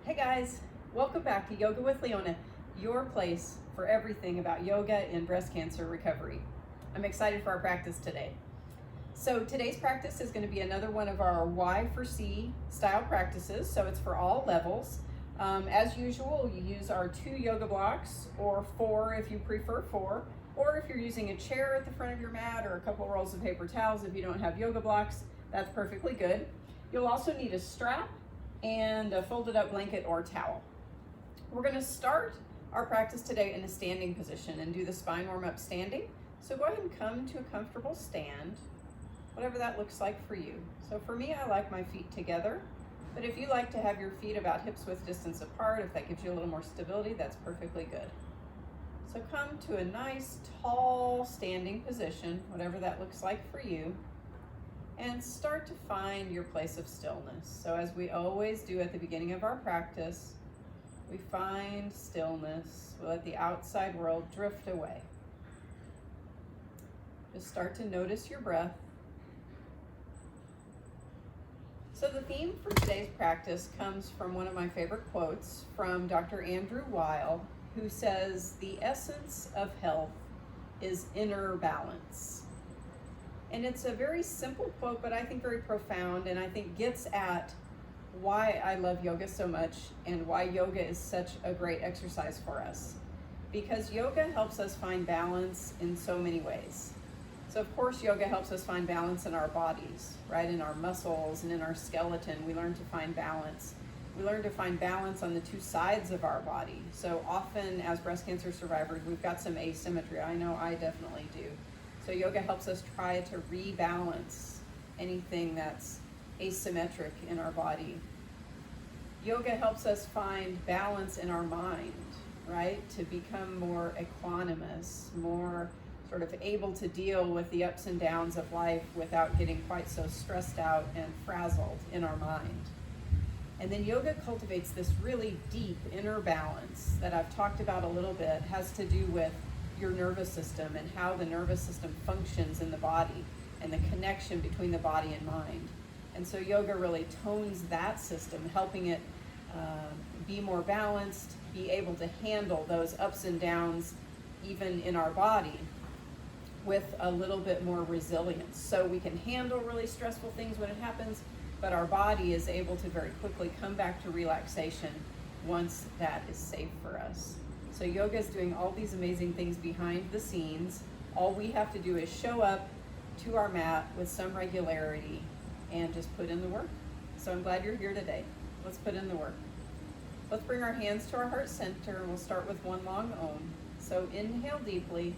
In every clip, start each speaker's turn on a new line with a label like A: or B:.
A: Hey guys, welcome back to Yoga with Leona, your place for everything about yoga and breast cancer recovery. I'm excited for our practice today. So today's practice is going to be another one of our Y for C style practices, so it's for all levels. As usual, you use our 2 yoga blocks, or 4 if you prefer 4, or if you're using a chair at the front of your mat or a couple rolls of paper towels if you don't have yoga blocks, that's perfectly good. You'll also need a strap and a folded up blanket or towel. We're going to start our practice today in a standing position and do the spine warm up standing. So go ahead and come to a comfortable stand, whatever that looks like for you. So for me, I like my feet together, but if you like to have your feet about hips width distance apart, if that gives you a little more stability, that's perfectly good. So come to a nice tall standing position, whatever that looks like for you, and start to find your place of stillness. So as we always do at the beginning of our practice, we find stillness. We let the outside world drift away. Just start to notice your breath. So the theme for today's practice comes from one of my favorite quotes from Dr. Andrew Weil, who says, "The essence of health is inner balance." And it's a very simple quote, but I think very profound, and I think gets at why I love yoga so much and why yoga is such a great exercise for us. Because yoga helps us find balance in so many ways. So of course, yoga helps us find balance in our bodies, right? In our muscles and in our skeleton, we learn to find balance. We learn to find balance on the 2 sides of our body. So often as breast cancer survivors, we've got some asymmetry. I know I definitely do. So yoga helps us try to rebalance anything that's asymmetric in our body. Yoga helps us find balance in our mind, right? To become more equanimous, more sort of able to deal with the ups and downs of life without getting quite so stressed out and frazzled in our mind. And then yoga cultivates this really deep inner balance that I've talked about a little bit, has to do with your nervous system and how the nervous system functions in the body and the connection between the body and mind. And so yoga really tones that system, helping it be more balanced, be able to handle those ups and downs even in our body with a little bit more resilience. So we can handle really stressful things when it happens, but our body is able to very quickly come back to relaxation once that is safe for us. So yoga is doing all these amazing things behind the scenes. All we have to do is show up to our mat with some regularity and just put in the work. So I'm glad you're here today. Let's put in the work. Let's bring our hands to our heart center, and we'll start with one long Om. So inhale deeply.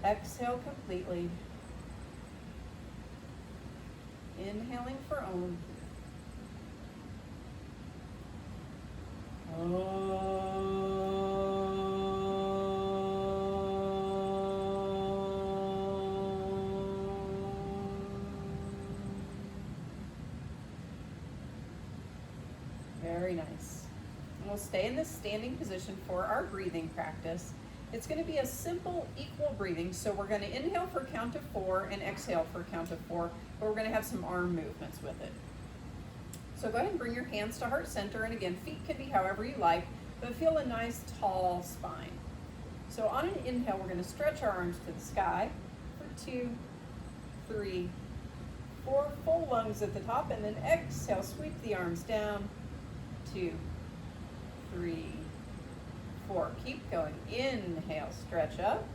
A: Exhale completely. Inhaling for Om. Very nice. And we'll stay in this standing position for our breathing practice. It's going to be a simple, equal breathing. So we're going to inhale for a count of 4 and exhale for a count of 4, but we're going to have some arm movements with it. So go ahead and bring your hands to heart center, and again, feet can be however you like, but feel a nice tall spine. So on an inhale, we're going to stretch our arms to the sky for 2, 3, 4 full lungs at the top, and then exhale, sweep the arms down, 2, 3, 4. Keep going. Inhale, stretch up.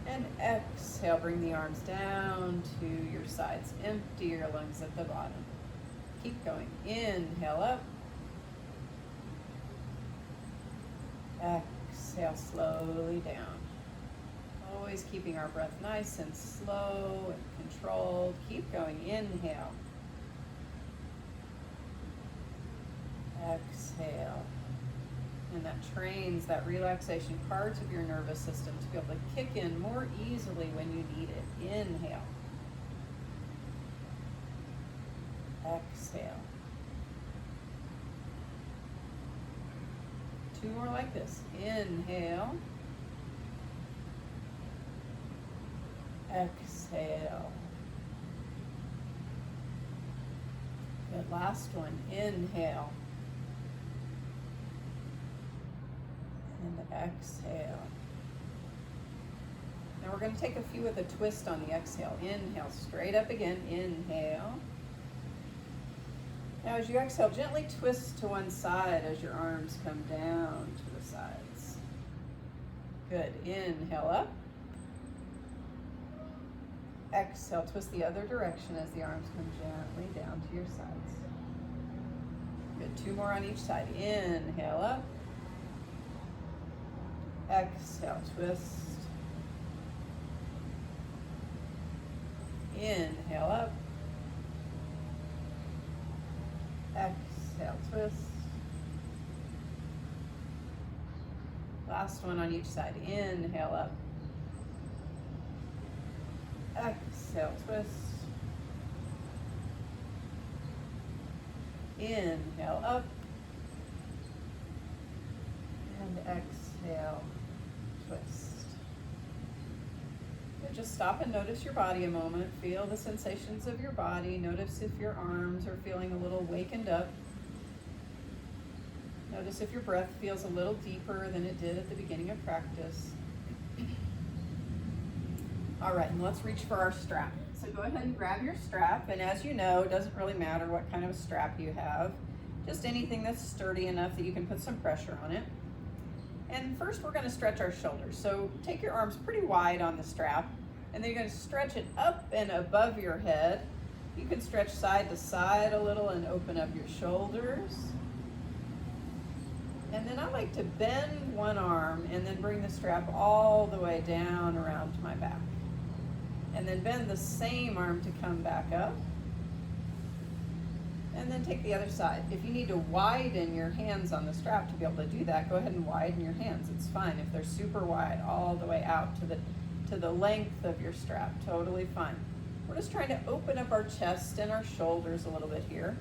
A: And exhale, bring the arms down to your sides. Empty your lungs at the bottom. Keep going. Inhale up. Exhale slowly down. Always keeping our breath nice and slow and controlled. Keep going. Inhale. Exhale. And that trains that relaxation parts of your nervous system to be able to kick in more easily when you need it. Inhale. Exhale. 2 more like this. Inhale. Exhale. Good, last one, inhale. And exhale. Now we're going to take a few with a twist on the exhale. Inhale, straight up again, inhale. Now as you exhale, gently twist to one side as your arms come down to the sides. Good, inhale up. Exhale, twist the other direction as the arms come gently down to your sides. Good, two more on each side. Inhale up. Exhale, twist. Inhale up. Exhale, twist. Last one on each side. Inhale up. Exhale, twist. Inhale up. And exhale, twist. Good. Just stop and notice your body a moment. Feel the sensations of your body. Notice if your arms are feeling a little wakened up. Notice if your breath feels a little deeper than it did at the beginning of practice. All right, and let's reach for our strap. So go ahead and grab your strap, and as you know, it doesn't really matter what kind of a strap you have. Just anything that's sturdy enough that you can put some pressure on it. And first we're going to stretch our shoulders. So take your arms pretty wide on the strap, and then you're going to stretch it up and above your head. You can stretch side to side a little and open up your shoulders. And then I like to bend one arm and then bring the strap all the way down around to my back. And then bend the same arm to come back up. And then take the other side. If you need to widen your hands on the strap to be able to do that, go ahead and widen your hands. It's fine if they're super wide all the way out to the length of your strap. Totally fine. We're just trying to open up our chest and our shoulders a little bit here.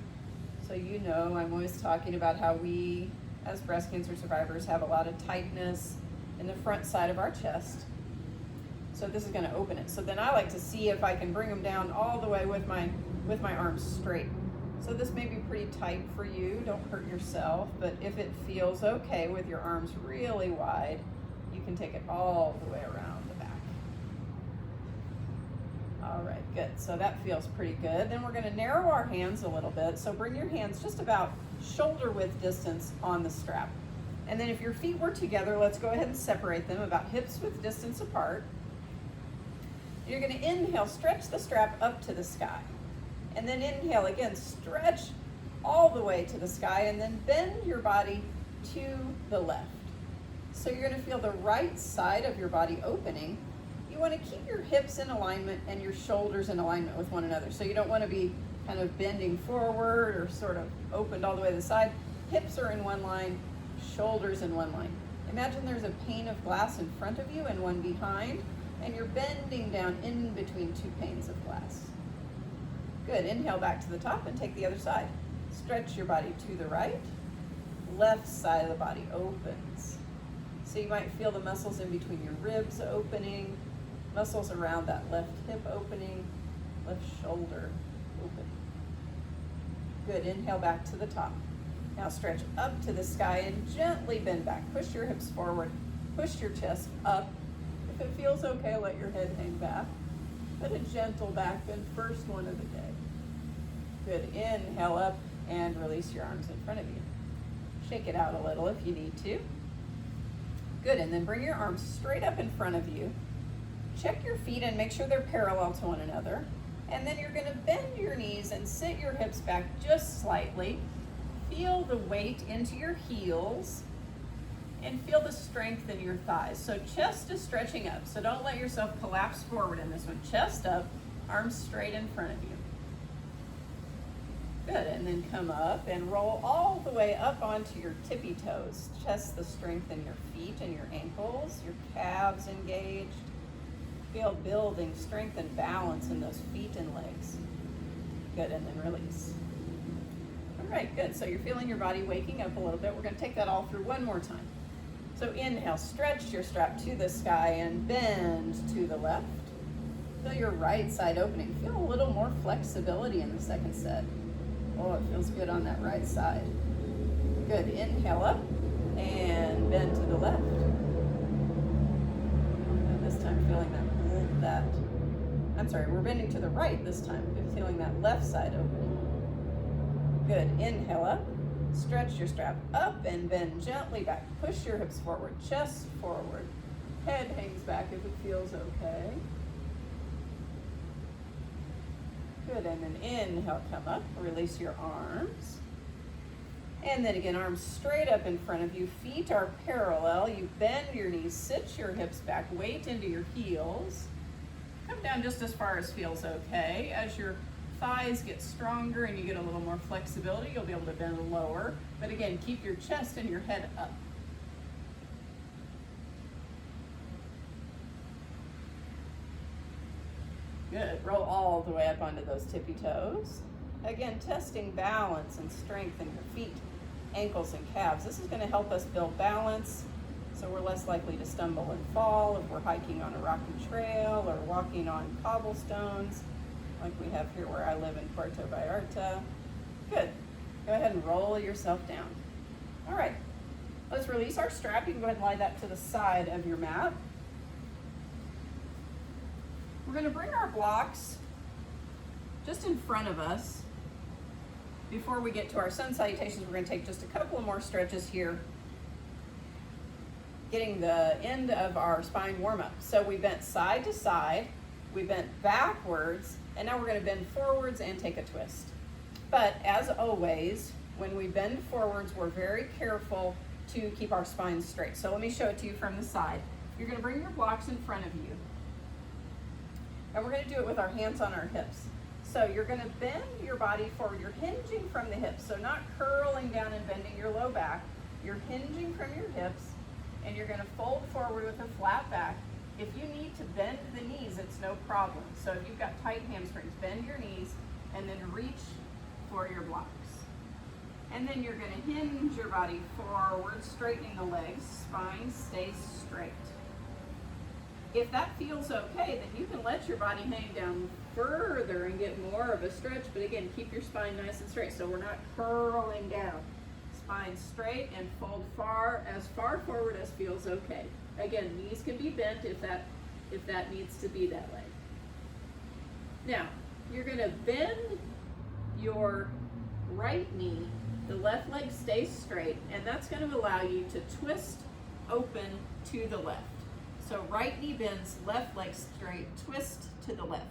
A: So you know I'm always talking about how we, as breast cancer survivors, have a lot of tightness in the front side of our chest. So this is going to open it. So then I like to see if I can bring them down all the way with my arms straight. So this may be pretty tight for you, don't hurt yourself, but if it feels okay with your arms really wide, you can take it all the way around the back. All right, good, so that feels pretty good. Then we're gonna narrow our hands a little bit, so bring your hands just about shoulder width distance on the strap. And then if your feet were together, let's go ahead and separate them about hips width distance apart. You're gonna inhale, stretch the strap up to the sky. And then inhale again, stretch all the way to the sky, and then bend your body to the left. So you're gonna feel the right side of your body opening. You wanna keep your hips in alignment and your shoulders in alignment with one another. So you don't wanna be kind of bending forward or sort of opened all the way to the side. Hips are in one line, shoulders in one line. Imagine there's a pane of glass in front of you and one behind, and you're bending down in between two panes of glass. Good, inhale back to the top and take the other side. Stretch your body to the right. Left side of the body opens. So you might feel the muscles in between your ribs opening, muscles around that left hip opening, left shoulder open. Good, inhale back to the top. Now stretch up to the sky and gently bend back. Push your hips forward, push your chest up. If it feels okay, let your head hang back. But a gentle back bend, first one of the day. Good, inhale up and release your arms in front of you. Shake it out a little if you need to. Good, and then bring your arms straight up in front of you. Check your feet and make sure they're parallel to one another. And then you're gonna bend your knees and sit your hips back just slightly. Feel the weight into your heels and feel the strength in your thighs. So chest is stretching up, so don't let yourself collapse forward in this one. Chest up, arms straight in front of you. Good, and then come up and roll all the way up onto your tippy toes. Chest the strength in your feet and your ankles, your calves engaged. Feel building strength and balance in those feet and legs. Good, and then release. All right, good, so you're feeling your body waking up a little bit. We're gonna take that all through one more time. So inhale, stretch your strap to the sky and bend to the left. Feel your right side opening. Feel a little more flexibility in the second set. Oh, it feels good on that right side. Good. Inhale up and bend to the left. And this time feeling we're bending to the right this time. Feeling that left side opening. Good. Inhale up. Stretch your strap up and bend gently back. Push your hips forward, chest forward. Head hangs back if it feels okay. Good, and then inhale, come up, release your arms. And then again, arms straight up in front of you, feet are parallel. You bend your knees, sit your hips back, weight into your heels. Come down just as far as feels okay. As your thighs get stronger and you get a little more flexibility, you'll be able to bend lower. But again, keep your chest and your head up. Good. Roll all the way up onto those tippy toes. Again, testing balance and strength in your feet, ankles, and calves. This is going to help us build balance so we're less likely to stumble and fall if we're hiking on a rocky trail or walking on cobblestones like we have here where I live in Puerto Vallarta. Good. Go ahead and roll yourself down. All right. Let's release our strap. You can go ahead and lie that to the side of your mat. We're going to bring our blocks just in front of us. Before we get to our sun salutations, we're going to take just a couple of more stretches here, getting the end of our spine warm up. So we bent side to side, we bent backwards, and now we're going to bend forwards and take a twist. But as always, when we bend forwards, we're very careful to keep our spine straight. So let me show it to you from the side. You're going to bring your blocks in front of you. And we're going to do it with our hands on our hips. So you're going to bend your body forward. You're hinging from the hips, so not curling down and bending your low back. You're hinging from your hips, and you're going to fold forward with a flat back. If you need to bend the knees, it's no problem. So if you've got tight hamstrings, bend your knees, and then reach for your blocks. And then you're going to hinge your body forward, straightening the legs. Spine stays straight. If that feels okay, then you can let your body hang down further and get more of a stretch, but again, keep your spine nice and straight so we're not curling down. Spine straight and fold as far forward as feels okay. Again, knees can be bent if that needs to be that way. Now, you're going to bend your right knee, the left leg stays straight, and that's going to allow you to twist open to the left. So right knee bends, left leg straight, twist to the left.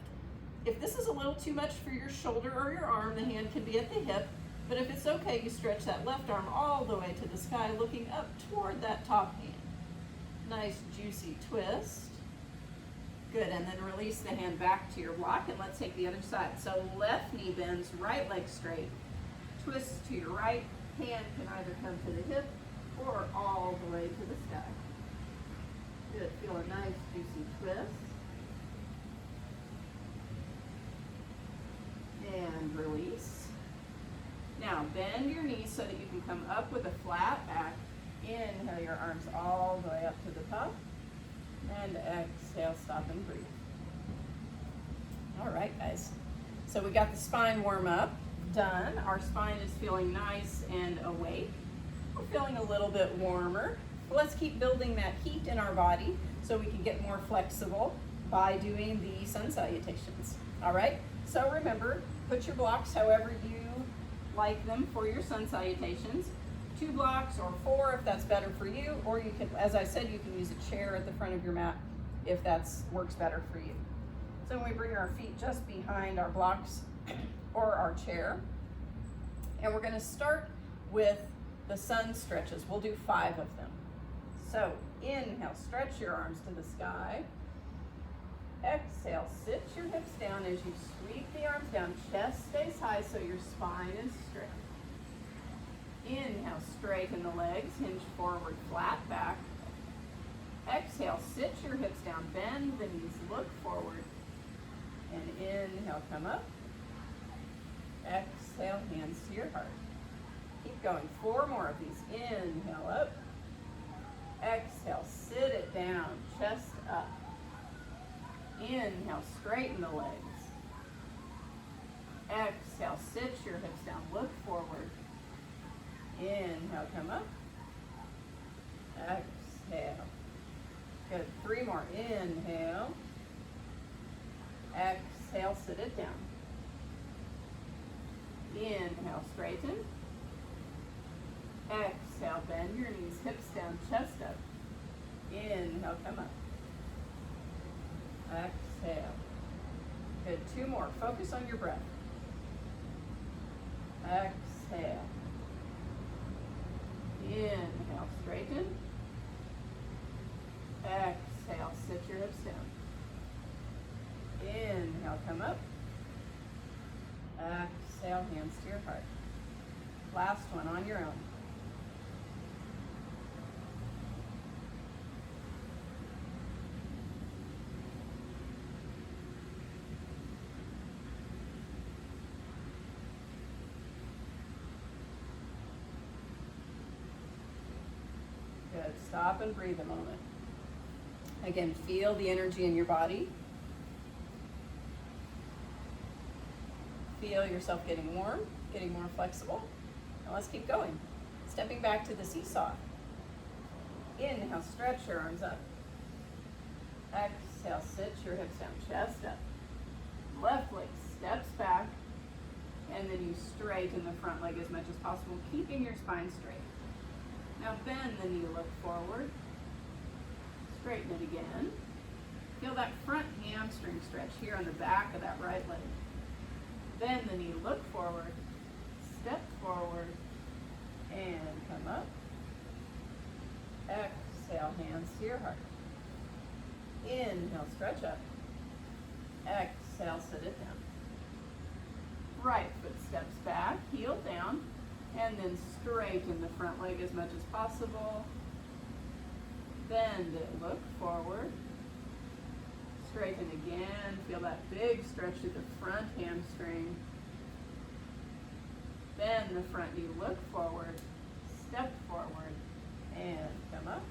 A: If this is a little too much for your shoulder or your arm, the hand can be at the hip, but if it's okay, you stretch that left arm all the way to the sky, looking up toward that top hand. Nice juicy twist. Good, and then release the hand back to your block, and let's take the other side. So left knee bends, right leg straight, twist to your right, hand can either come to the hip or all the way to the sky. Good, feel a nice juicy twist. And release. Now bend your knees so that you can come up with a flat back. Inhale your arms all the way up to the top. And exhale, stop and breathe. All right, guys. So we got the spine warm up done. Our spine is feeling nice and awake. We're feeling a little bit warmer. Let's keep building that heat in our body so we can get more flexible by doing the sun salutations. All right, so remember, put your blocks however you like them for your sun salutations. 2 blocks or 4 if that's better for you, or you can, as I said, you can use a chair at the front of your mat if that works better for you. So when we bring our feet just behind our blocks or our chair, and we're going to start with the sun stretches. We'll do 5 of them. So inhale, stretch your arms to the sky. Exhale, sit your hips down as you sweep the arms down. Chest stays high so your spine is straight. Inhale, straighten the legs, hinge forward, flat back. Exhale, sit your hips down, bend the knees, look forward. And inhale, come up. Exhale, hands to your heart. Keep going, 4 more of these. Inhale up. Exhale, sit it down, chest up. Inhale, straighten the legs. Exhale, sit your hips down, look forward. Inhale, come up. Exhale. Good, 3 more. Inhale. Exhale, sit it down. Inhale, straighten. Exhale, bend your knees, hips down, chest up. Inhale, come up. Exhale. Good, 2 more. Focus on your breath. Exhale. Inhale, straighten. Exhale, sit your hips down. Inhale, come up. Exhale, hands to your heart. Last one on your own. Good, stop and breathe a moment. Again, feel the energy in your body. Feel yourself getting warm, getting more flexible. Now let's keep going. Stepping back to the seesaw. Inhale, stretch your arms up. Exhale, sit your hips down, chest up. Left leg steps back, and then you straighten the front leg as much as possible, keeping your spine straight. Now bend the knee, look forward. Straighten it again. Feel that front hamstring stretch here on the back of that right leg. Bend the knee, look forward, step forward, and come up. Exhale, hands to your heart. Inhale, stretch up. Exhale, sit it down. Right foot steps back, heel down, and then straighten the front leg as much as possible. Bend it, look forward. Straighten again, feel that big stretch through the front hamstring. Bend the front knee, look forward, step forward, and come up.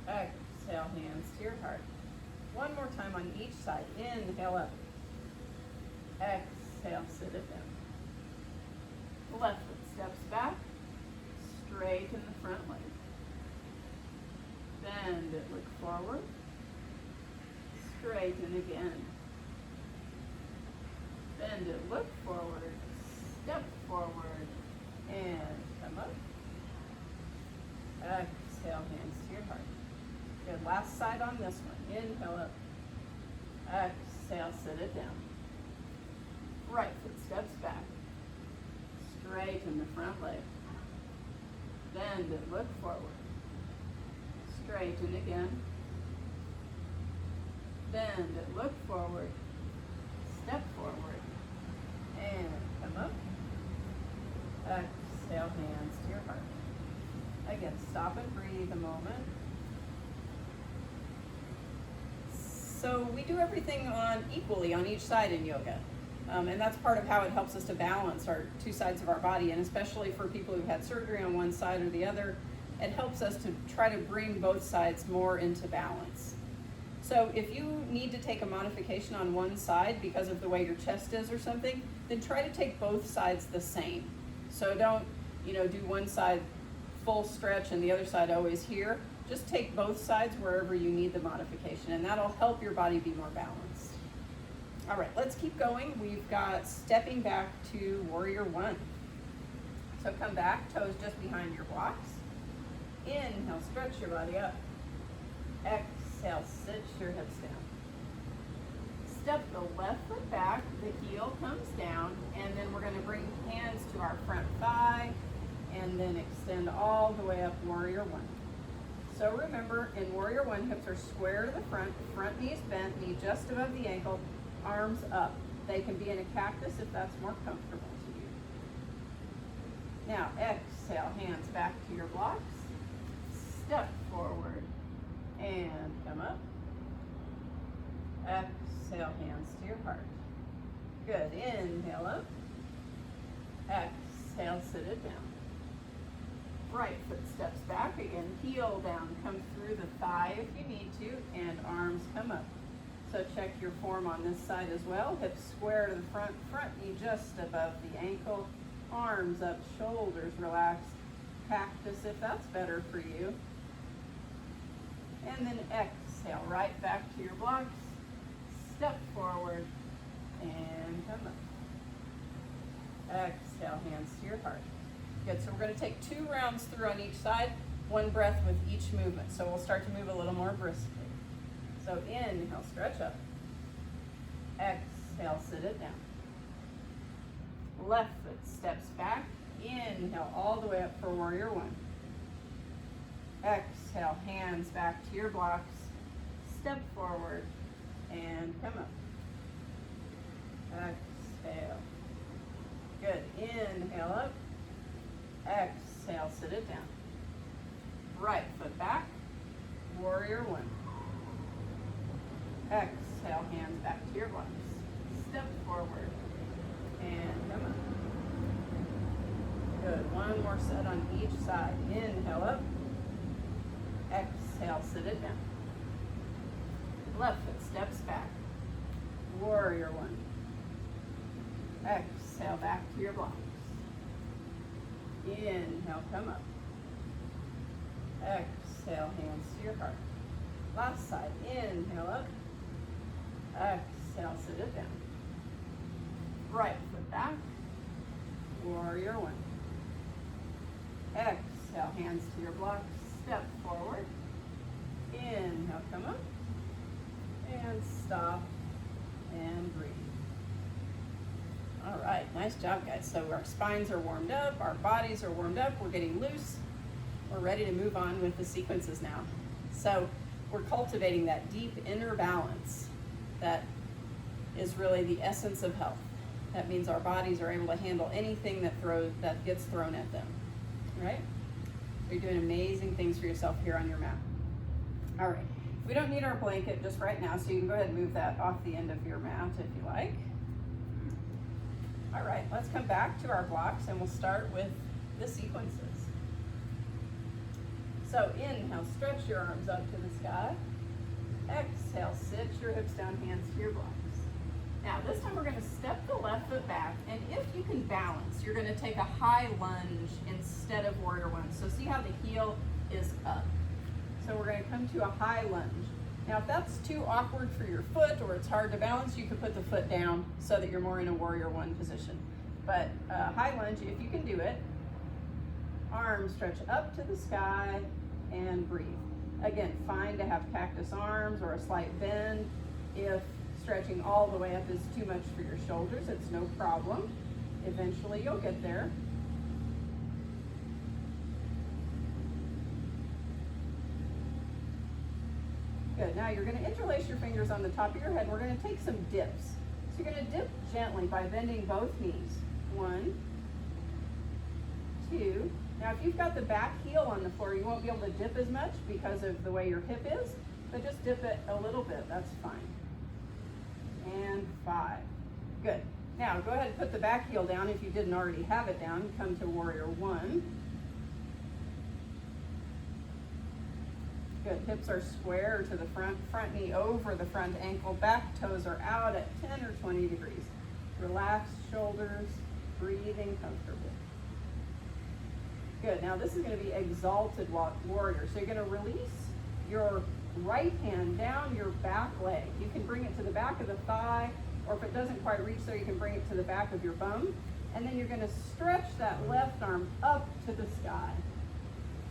A: Exhale, hands to your heart. One more time on each side. Inhale up. Exhale, sit it down. Left foot steps back, straighten the front leg. Bend it, look forward. Straighten again. Bend it, look forward, step forward, and come up. Exhale, hands to your heart. Good, last side on this one. Inhale up. Exhale, sit it down. Right foot steps back. Straighten the front leg. Bend it, look forward. Straighten again. Bend it, look forward, step forward, and come up. Exhale, hands to your heart. Again, stop and breathe a moment. So we do everything equally on each side in yoga. And that's part of how it helps us to balance our 2 sides of our body, and especially for people who've had surgery on one side or the other, it helps us to try to bring both sides more into balance. So if you need to take a modification on one side because of the way your chest is or something, then try to take both sides the same. So don't, do one side full stretch and the other side always here. Just take both sides wherever you need the modification, and that'll help your body be more balanced. All right, let's keep going. We've got stepping back to warrior 1. So come back, toes just behind your blocks. Inhale, stretch your body up. Exhale, sit your hips down. Step the left foot back, the heel comes down, and then we're going to bring hands to our front thigh, and then extend all the way up warrior 1. So remember, in warrior 1, hips are square to the front knees bent, knee just above the ankle, arms up. They can be in a cactus if that's more comfortable to you. Now exhale, hands back to your blocks, step forward, and come up. Exhale, hands to your heart. Good, inhale up. Exhale, sit it down. Right foot steps back again, heel down, come through the thigh if you need to, and arms come up. So check your form on this side as well. Hips square to the front, front knee just above the ankle, arms up, shoulders relaxed. Cactus if that's better for you. And then exhale, right back to your blocks. Step forward and come up. Exhale, hands to your heart. Good, so we're going to take 2 rounds through on each side, 1 breath with each movement. So we'll start to move a little more briskly. So inhale, stretch up. Exhale, sit it down. Left foot steps back. Inhale, all the way up for warrior 1. Exhale, hands back to your blocks. Step forward and come up. Exhale. Good. Inhale up. Exhale, sit it down. Right foot back. Warrior 1. Exhale, hands back to your blocks. Step forward and come up. Good. 1 more set on each side. Inhale up. Exhale, sit it down. Left foot steps back. Warrior 1. Exhale, back to your blocks. Inhale, come up. Exhale, hands to your heart. Last side. Inhale up. Exhale, sit it down. Right foot back. Warrior 1. Exhale, hands to your blocks. Step forward. Inhale, come up. And stop and breathe. All right, nice job, guys. So our spines are warmed up, our bodies are warmed up, we're getting loose. We're ready to move on with the sequences now. So we're cultivating that deep inner balance that is really the essence of health. That means our bodies are able to handle anything that gets thrown at them, right? You're doing amazing things for yourself here on your mat. All right, we don't need our blanket just right now, so you can go ahead and move that off the end of your mat if you like. All right, let's come back to our blocks and we'll start with the sequences. So inhale, stretch your arms up to the sky. Exhale, sit your hips down, hands to your blocks. Now this time we're gonna step the left foot back, and if you can balance, you're gonna take a high lunge instead of warrior 1. So see how the heel is up. So we're gonna come to a high lunge. Now if that's too awkward for your foot or it's hard to balance, you can put the foot down so that you're more in a warrior 1 position. But high lunge, if you can do it, arms stretch up to the sky and breathe. Again, fine to have cactus arms or a slight bend. If stretching all the way up is too much for your shoulders, it's no problem. Eventually you'll get there. Good, now you're gonna interlace your fingers on the top of your head. We're gonna take some dips. So you're gonna dip gently by bending both knees. 1, 2. Now if you've got the back heel on the floor, you won't be able to dip as much because of the way your hip is, but just dip it a little bit, that's fine. And 5. Good. Now go ahead and put the back heel down if you didn't already have it down. Come to warrior 1. Good. Hips are square to the front, front knee over the front ankle, back toes are out at 10 or 20 degrees. Relaxed shoulders, breathing comfortably. Good. Now this is going to be exalted warrior. So you're going to release your right hand down your back leg. You can bring it to the back of the thigh, or if it doesn't quite reach there, you can bring it to the back of your bum. And then you're going to stretch that left arm up to the sky.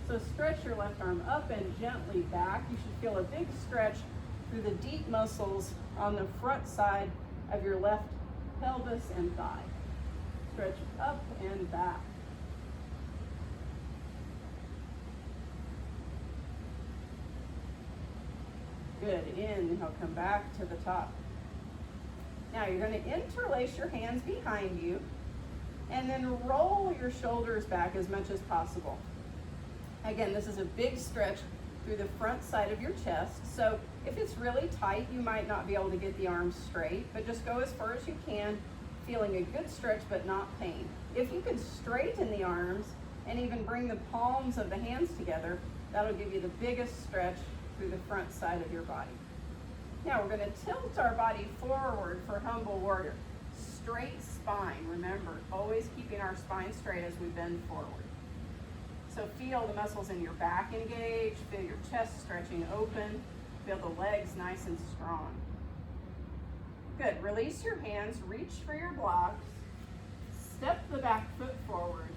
A: So stretch your left arm up and gently back. You should feel a big stretch through the deep muscles on the front side of your left pelvis and thigh. Stretch up and back. Good. Inhale, come back to the top. Now you're going to interlace your hands behind you and then roll your shoulders back as much as possible. Again, this is a big stretch through the front side of your chest. So if it's really tight, you might not be able to get the arms straight, but just go as far as you can, feeling a good stretch but not pain. If you can straighten the arms and even bring the palms of the hands together, that'll give you the biggest stretch through the front side of your body. Now we're going to tilt our body forward for humble warrior. Straight spine, remember, always keeping our spine straight as we bend forward. So feel the muscles in your back engage, feel your chest stretching open, feel the legs nice and strong. Good, release your hands, reach for your blocks, step the back foot forward,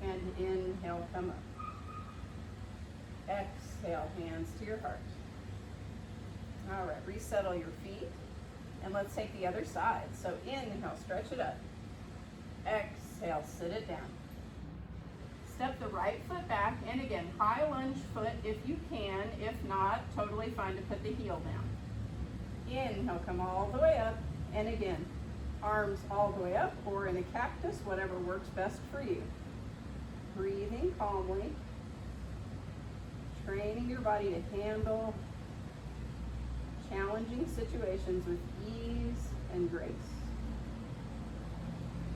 A: and inhale, come up. Exhale, hands to your heart. All right, resettle your feet, and let's take the other side. So inhale, stretch it up. Exhale, sit it down. Step the right foot back, and again, high lunge foot if you can. If not, totally fine to put the heel down. Inhale, come all the way up, and again, arms all the way up, or in a cactus, whatever works best for you. Breathing calmly, training your body to handle challenging situations with ease and grace.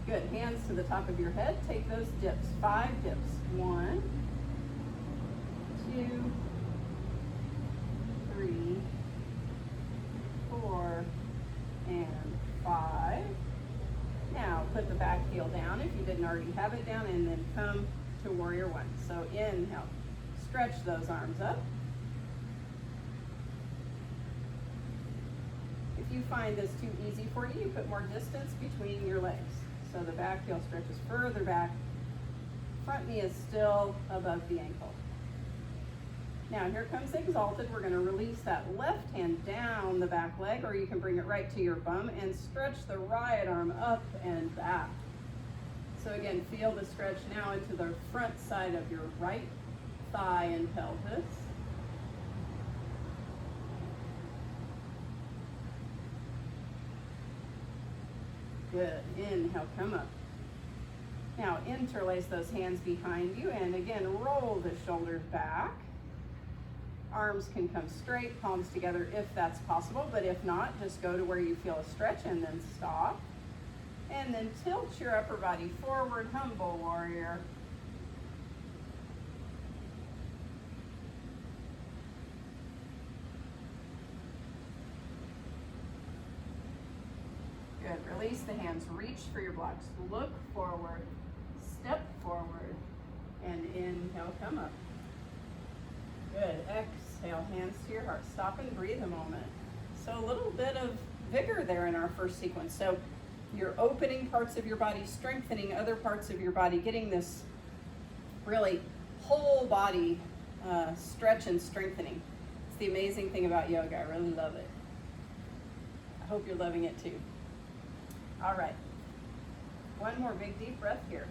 A: Good, hands to the top of your head. Take those dips, 5 dips. 1, 2, 3, 4, and 5. Now put the back heel down if you didn't already have it down, and then come to warrior 1. So inhale, stretch those arms up. If you find this too easy for you, you put more distance between your legs. So the back heel stretches further back. Front knee is still above the ankle. Now here comes exalted. We're going to release that left hand down the back leg, or you can bring it right to your bum and stretch the right arm up and back. So again, feel the stretch now into the front side of your right thigh and pelvis. Good. Inhale, come up. Now interlace those hands behind you, and again, roll the shoulders back. Arms can come straight, palms together if that's possible, but if not, just go to where you feel a stretch and then stop. And then tilt your upper body forward, humble warrior. Good. Release the hands, reach for your blocks, look forward, step forward, and inhale, come up. Good. Exhale, hands to your heart. Stop and breathe a moment. So a little bit of vigor there in our first sequence. So you're opening parts of your body, strengthening other parts of your body, getting this really whole body stretch and strengthening. It's the amazing thing about yoga. I really love it. I hope you're loving it too. All right. One more big deep breath here.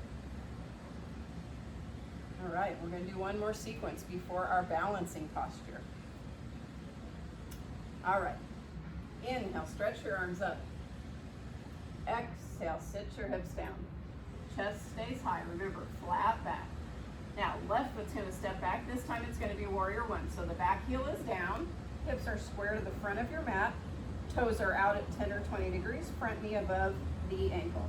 A: All right, we're going to do one more sequence before our balancing posture. All right. Inhale, stretch your arms up. Exhale, sit your hips down. Chest stays high. Remember, flat back. Now, left foot's going to step back. This time it's going to be warrior 1. So the back heel is down. Hips are square to the front of your mat. Toes are out at 10 or 20 degrees. Front knee above the ankle.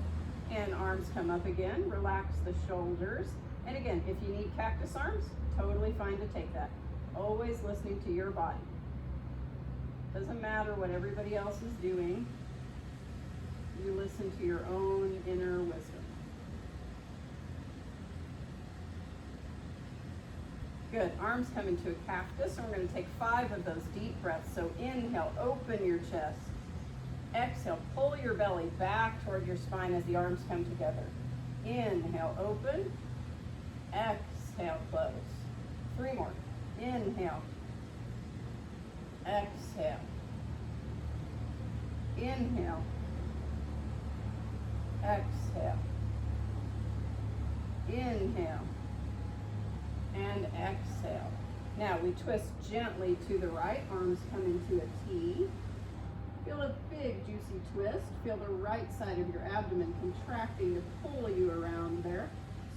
A: And arms come up again. Relax the shoulders. And again, if you need cactus arms, totally fine to take that. Always listening to your body. Doesn't matter what everybody else is doing. You listen to your own inner wisdom. Good. Arms come into a cactus, and we're going to take 5 of those deep breaths. So inhale, open your chest. Exhale, pull your belly back toward your spine as the arms come together. Inhale, open. Exhale, close. 3 more. Inhale. Exhale. Inhale. Exhale. Inhale. And exhale. Now we twist gently to the right. Arms come into a T. Feel a big juicy twist. Feel the right side of your abdomen contracting to pull you around there,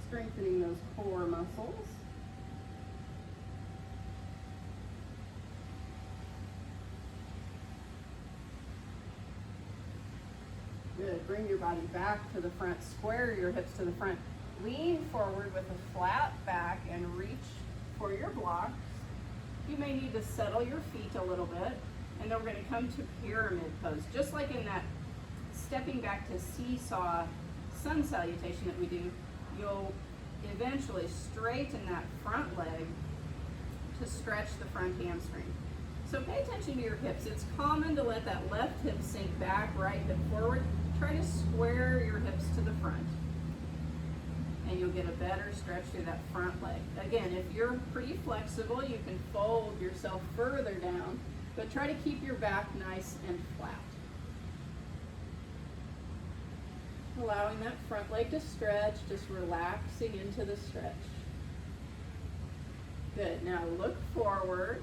A: strengthening those core muscles. Good. Bring your body back to the front. Square your hips to the front. Lean forward with a flat back and reach for your blocks. You may need to settle your feet a little bit. And then we're going to come to pyramid pose. Just like in that stepping back to seesaw sun salutation that we do, you'll eventually straighten that front leg to stretch the front hamstring. So pay attention to your hips. It's common to let that left hip sink back, right hip forward. Try to square your hips to the front, and you'll get a better stretch through that front leg. Again, if you're pretty flexible, you can fold yourself further down, but try to keep your back nice and flat. Allowing that front leg to stretch, just relaxing into the stretch. Good, now look forward,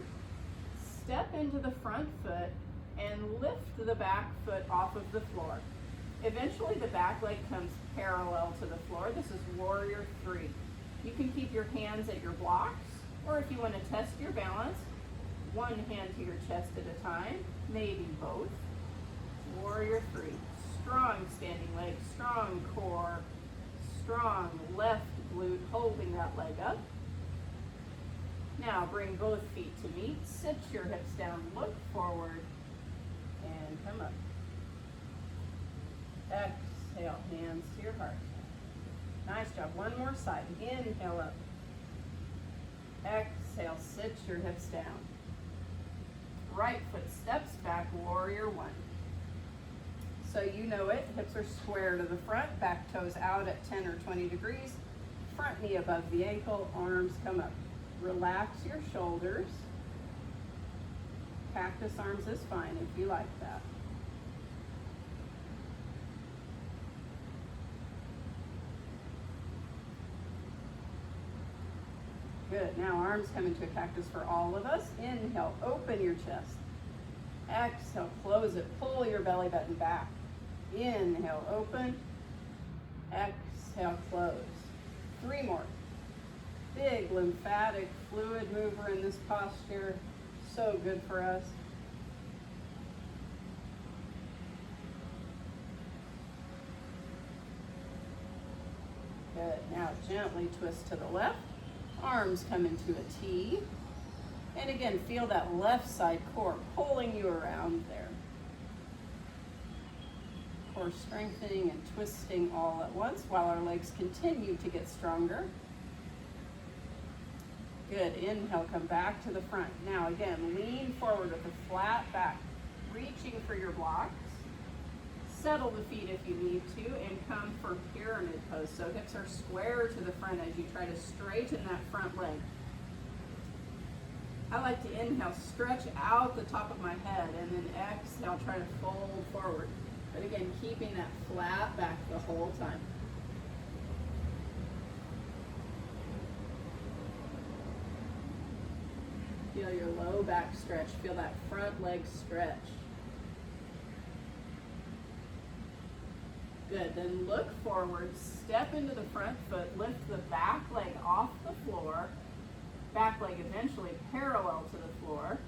A: step into the front foot, and lift the back foot off of the floor. Eventually the back leg comes parallel to the floor. This is warrior 3. You can keep your hands at your blocks, or if you want to test your balance, one hand to your chest at a time, maybe both. Warrior 3. Strong standing leg, strong core, strong left glute holding that leg up. Now bring both feet to meet, sit your hips down, look forward, and come up. Exhale, hands to your heart. Nice job. One more side. Inhale up. Exhale, sit your hips down. Right foot steps back, warrior 1. So you know it, hips are square to the front, back toes out at 10 or 20 degrees, front knee above the ankle, arms come up. Relax your shoulders. Cactus arms is fine if you like that. Good, now arms come into a cactus for all of us. Inhale, open your chest. Exhale, close it, pull your belly button back. Inhale, open. Exhale, close. 3 more. Big lymphatic fluid mover in this posture. So good for us. Good, now gently twist to the left. Arms come into a T. And again, feel that left side core pulling you around there. Core strengthening and twisting all at once while our legs continue to get stronger. Good, inhale, come back to the front. Now again, lean forward with a flat back, reaching for your blocks. Settle the feet if you need to and come for pyramid pose. So hips are square to the front as you try to straighten that front leg. I like to inhale, stretch out the top of my head, and then exhale, try to fold forward. But again, keeping that flat back the whole time. Feel your low back stretch. Feel that front leg stretch. Good, then look forward, step into the front foot, lift the back leg off the floor, back leg eventually parallel to the floor.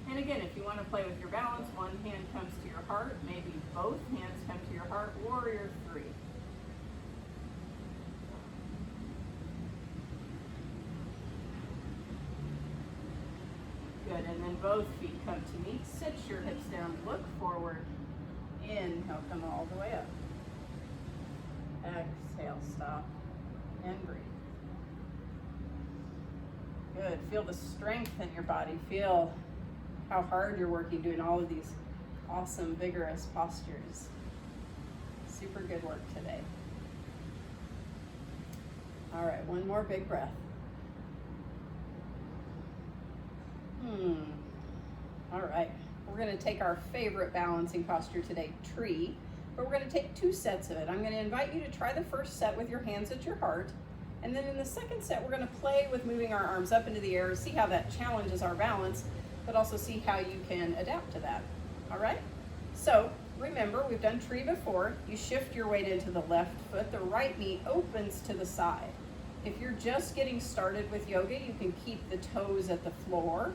A: And again, if you want to play with your balance, one hand comes to your heart, maybe both hands come to your heart, warrior 3. Good, and then both feet come to meet, sit your hips down, look forward, inhale, come all the way up. Exhale, stop, and breathe. Good, feel the strength in your body. Feel how hard you're working doing all of these awesome, vigorous postures. Super good work today. All right, one more big breath. All right, we're gonna take our favorite balancing posture today, tree. But we're going to take 2 sets of it. I'm going to invite you to try the first set with your hands at your heart. And then in the second set, we're going to play with moving our arms up into the air, see how that challenges our balance, but also see how you can adapt to that. All right? So remember, we've done tree before. You shift your weight into the left foot. The right knee opens to the side. If you're just getting started with yoga, you can keep the toes at the floor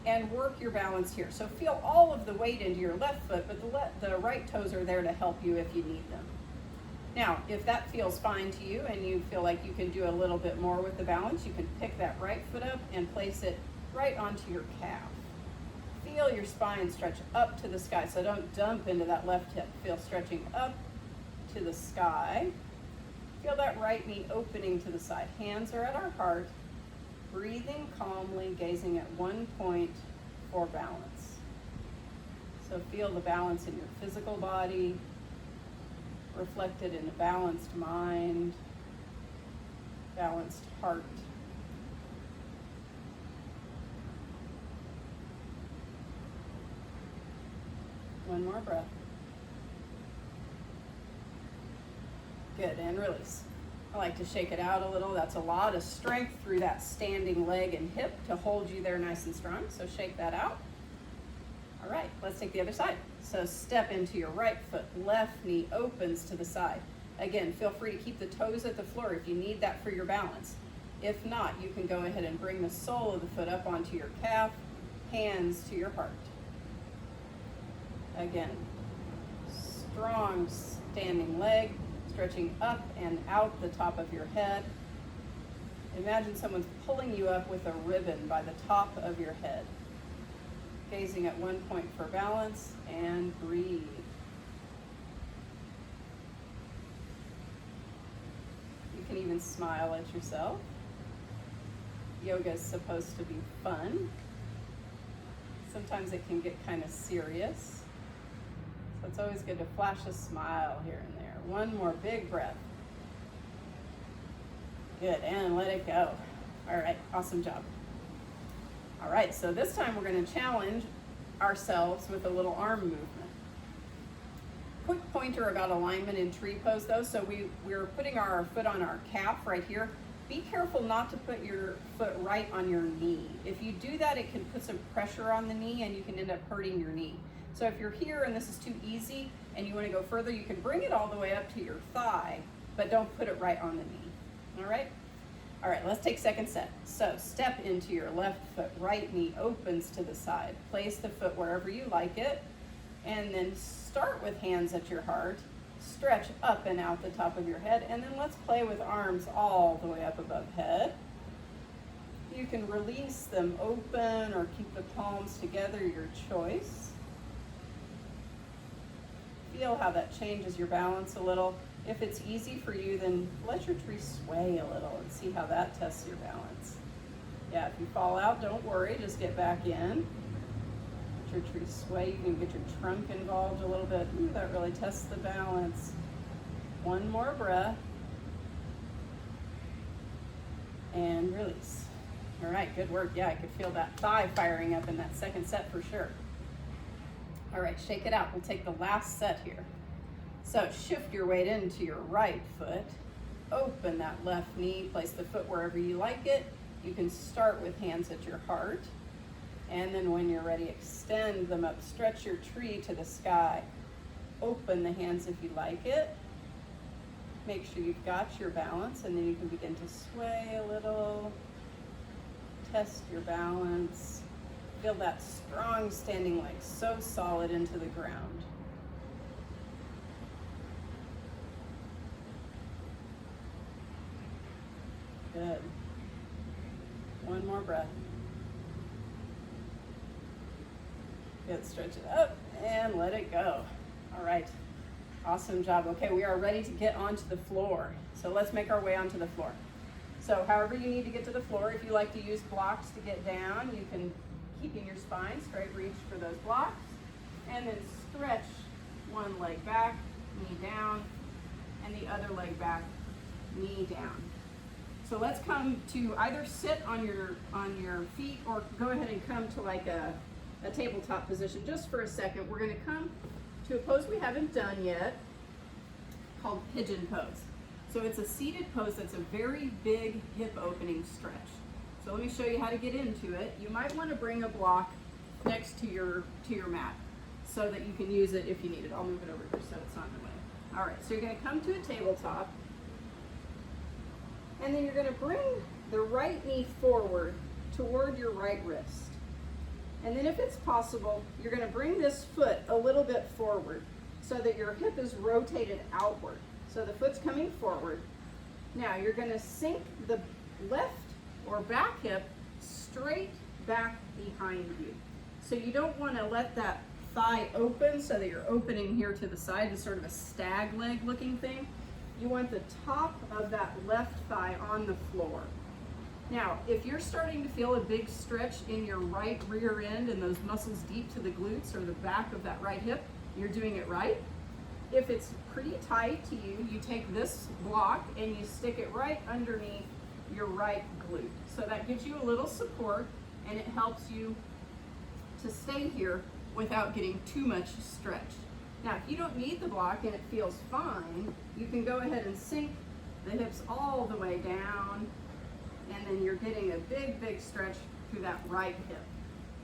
A: and work your balance here. So feel all of the weight into your left foot, but the right toes are there to help you if you need them. Now, if that feels fine to you and you feel like you can do a little bit more with the balance, you can pick that right foot up and place it right onto your calf. feel your spine stretch up to the sky. So don't dump into that left hip. Feel stretching up to the sky. Feel that right knee opening to the side. Hands are at our heart. Breathing calmly, gazing at one point for balance. So feel the balance in your physical body, reflected in a balanced mind, balanced heart. One more breath. Good, and release. I like to shake it out a little. That's a lot of strength through that standing leg and hip to hold you there nice and strong. So shake that out. All right, let's take the other side. So step into your right foot, left knee opens to the side. Again, feel free to keep the toes at the floor if you need that for your balance. If not, you can go ahead and bring the sole of the foot up onto your calf, hands to your heart. Again, strong standing leg, stretching up and out the top of your head. Imagine someone's pulling you up with a ribbon by the top of your head. Gazing at one point for balance, and breathe. You can even smile at yourself. Yoga is supposed to be fun. Sometimes it can get kind of serious. So it's always good to flash a smile here and there. One more big breath. Good, and let it go. All right, awesome job. All right, so this time we're going to challenge ourselves with a little arm movement. Quick pointer about alignment in tree pose though. So we're putting our foot on our calf right here. Be careful not to put your foot right on your knee. If you do that, it can put some pressure on the knee and you can end up hurting your knee. So if you're here and this is too easy and you want to go further, you can bring it all the way up to your thigh, but don't put it right on the knee. All right? All right, let's take second set. So step into your left foot, right knee opens to the side. Place the foot wherever you like it, and then start with hands at your heart. Stretch up and out the top of your head, and then let's play with arms all the way up above head. You can release them open or keep the palms together, your choice. Feel how that changes your balance a little. If it's easy for you, then let your tree sway a little and see how that tests your balance. Yeah, if you fall out, don't worry, just get back in. Let your tree sway. You can get your trunk involved a little bit. Ooh, that really tests the balance. One more breath. And release. All right, good work. Yeah, I could feel that thigh firing up in that second set for sure. All right, shake it out. We'll take the last set here. So shift your weight into your right foot. Open that left knee. Place the foot wherever you like it. You can start with hands at your heart. And then when you're ready, extend them up. Stretch your tree to the sky. Open the hands if you like it. Make sure you've got your balance, and then you can begin to sway a little. Test your balance. Feel that strong standing leg so solid into the ground. Good. One more breath. Good, stretch it up and let it go. All right, awesome job. Okay, we are ready to get onto the floor. So let's make our way onto the floor. So however you need to get to the floor, if you like to use blocks to get down, you can keep in your spine, straight reach for those blocks, and then stretch one leg back, knee down, and the other leg back, knee down. So let's come to either sit on your feet or go ahead and come to like a tabletop position just for a second. We're going to come to a pose we haven't done yet called pigeon pose. So it's a seated pose that's a very big hip opening stretch. So let me show you how to get into it. You might want to bring a block next to your mat so that you can use it if you need it. I'll move it over here so it's not in the way. All right, so you're going to come to a tabletop. And then you're going to bring the right knee forward toward your right wrist. And then if it's possible, you're going to bring this foot a little bit forward so that your hip is rotated outward. So the foot's coming forward. Now you're going to sink the left or back hip straight back behind you. So you don't want to let that thigh open so that you're opening here to the side. It's sort of a stag leg looking thing. You want the top of that left thigh on the floor. Now, if you're starting to feel a big stretch in your right rear end and those muscles deep to the glutes or the back of that right hip, you're doing it right. If it's pretty tight to you, you take this block and you stick it right underneath your right glute. So that gives you a little support and it helps you to stay here without getting too much stretch. Now, if you don't need the block and it feels fine, you can go ahead and sink the hips all the way down, and then you're getting a big, big stretch through that right hip.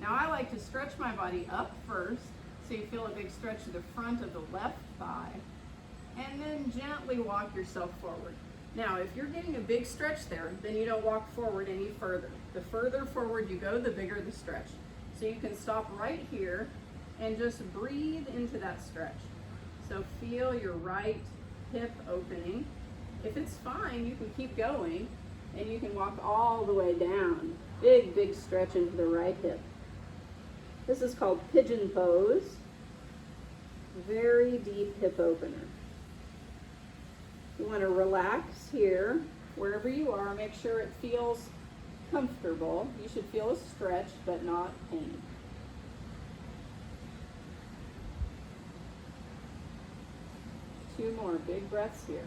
A: Now, I like to stretch my body up first, so you feel a big stretch to the front of the left thigh, and then gently walk yourself forward. Now, if you're getting a big stretch there, then you don't walk forward any further. The further forward you go, the bigger the stretch. So you can stop right here and just breathe into that stretch. So feel your right hip opening. If it's fine, you can keep going and you can walk all the way down. Big, big stretch into the right hip. This is called pigeon pose. Very deep hip opener. You want to relax here, wherever you are. Make sure it feels comfortable. You should feel a stretch, but not pain. Two more big breaths here.